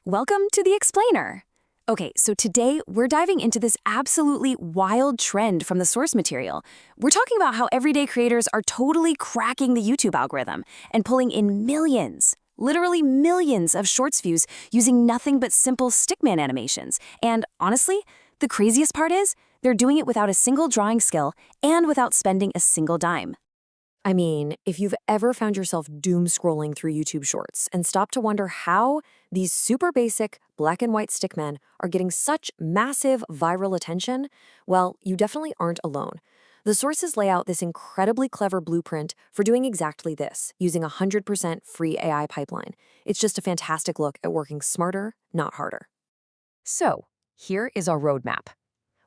Welcome to the Explainer. Okay, so today we're diving into this absolutely wild trend from the source material. We're talking about how everyday creators are totally cracking the YouTube algorithm and pulling in millions, literally millions of shorts views using nothing but simple Stickman animations. And honestly, the craziest part is they're doing it without a single drawing skill and without spending a single dime. I mean, if you've ever found yourself doom scrolling through YouTube Shorts and stopped to wonder how these super basic black and white stickmen are getting such massive viral attention, well, you definitely aren't alone. The sources lay out this incredibly clever blueprint for doing exactly this, using a 100% free AI pipeline. It's just a fantastic look at working smarter, not harder. So, here is our roadmap.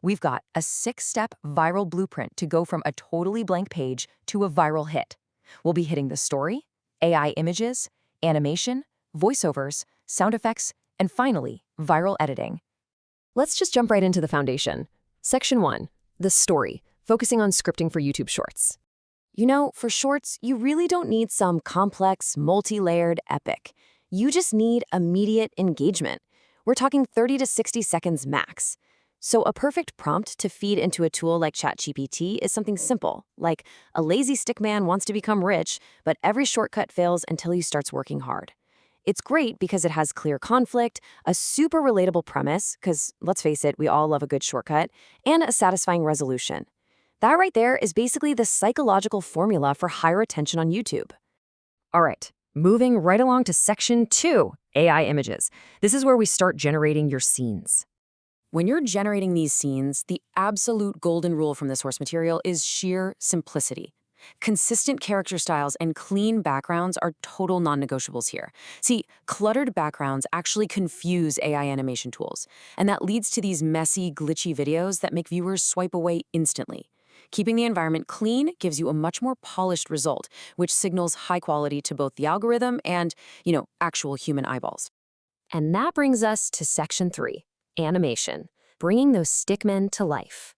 We've got a 6-step viral blueprint to go from a totally blank page to a viral hit. We'll be hitting the story, AI images, animation, voiceovers, sound effects, and finally, viral editing. Let's just jump right into the foundation. Section 1, the story, focusing on scripting for YouTube Shorts. You know, for Shorts, you really don't need some complex, multi-layered epic. You just need immediate engagement. We're talking 30 to 60 seconds max. So a perfect prompt to feed into a tool like ChatGPT is something simple, like a lazy stickman wants to become rich, but every shortcut fails until he starts working hard. It's great because it has clear conflict, a super relatable premise, because let's face it, we all love a good shortcut, and a satisfying resolution. That right there is basically the psychological formula for higher attention on YouTube. All right, moving right along to section 2, AI images. This is where we start generating your scenes. When you're generating these scenes, the absolute golden rule from the source material is sheer simplicity. Consistent character styles and clean backgrounds are total non-negotiables here. See, cluttered backgrounds actually confuse AI animation tools, and that leads to these messy, glitchy videos that make viewers swipe away instantly. Keeping the environment clean gives you a much more polished result, which signals high quality to both the algorithm and, actual human eyeballs. And that brings us to section 3, animation, bringing those stickmen to life.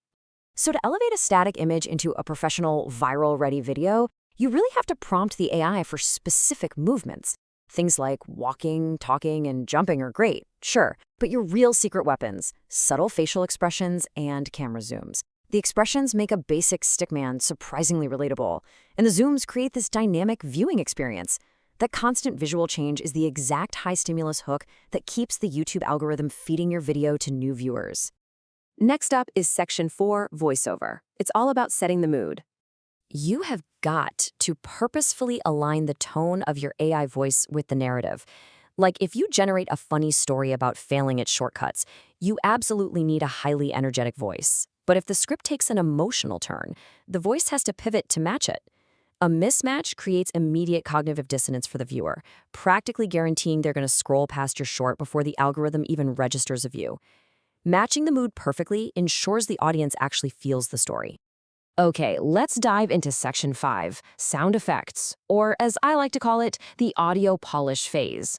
So to elevate a static image into a professional, viral-ready video, you really have to prompt the AI for specific movements. Things like walking, talking, and jumping are great, sure, but your real secret weapons, subtle facial expressions and camera zooms. The expressions make a basic stickman surprisingly relatable, and the zooms create this dynamic viewing experience. That constant visual change is the exact high-stimulus hook that keeps the YouTube algorithm feeding your video to new viewers. Next up is section 4, voiceover. It's all about setting the mood. You have got to purposefully align the tone of your AI voice with the narrative. Like if you generate a funny story about failing at shortcuts, you absolutely need a highly energetic voice. But if the script takes an emotional turn, the voice has to pivot to match it. A mismatch creates immediate cognitive dissonance for the viewer, practically guaranteeing they're going to scroll past your short before the algorithm even registers a view. Matching the mood perfectly ensures the audience actually feels the story. Okay, let's dive into section 5, sound effects, or as I like to call it, the audio polish phase.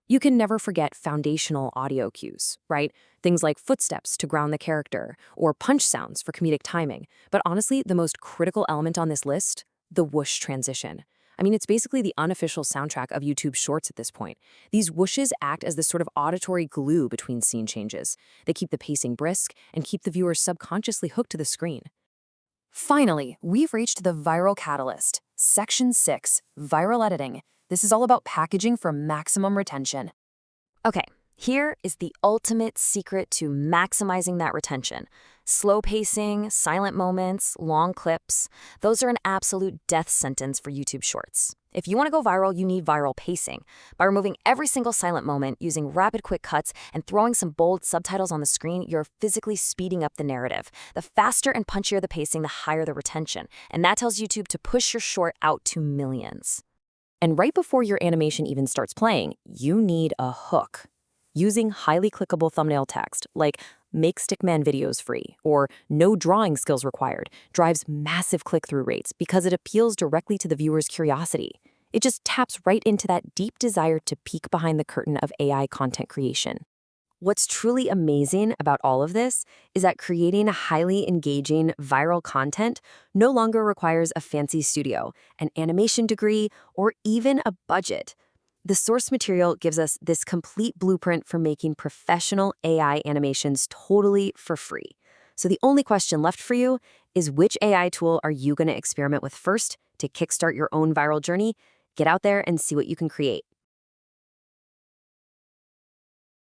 You can never forget foundational audio cues, right? Things like footsteps to ground the character, or punch sounds for comedic timing. But honestly, the most critical element on this list, the whoosh transition. I mean, it's basically the unofficial soundtrack of YouTube Shorts at this point. These whooshes act as this sort of auditory glue between scene changes. They keep the pacing brisk and keep the viewer subconsciously hooked to the screen. Finally, we've reached the viral catalyst, section 6, viral editing. This is all about packaging for maximum retention. Okay, here is the ultimate secret to maximizing that retention. Slow pacing, silent moments, long clips, those are an absolute death sentence for YouTube Shorts. If you want to go viral, you need viral pacing. By removing every single silent moment, using rapid quick cuts, and throwing some bold subtitles on the screen, you're physically speeding up the narrative. The faster and punchier the pacing, the higher the retention. And that tells YouTube to push your short out to millions. And right before your animation even starts playing, you need a hook. Using highly clickable thumbnail text, like "make stickman videos free" or "no drawing skills required," drives massive click-through rates because it appeals directly to the viewer's curiosity. It just taps right into that deep desire to peek behind the curtain of AI content creation. What's truly amazing about all of this is that creating highly engaging viral content no longer requires a fancy studio, an animation degree, or even a budget. The source material gives us this complete blueprint for making professional AI animations totally for free. So the only question left for you is, which AI tool are you going to experiment with first to kickstart your own viral journey? Get out there and see what you can create.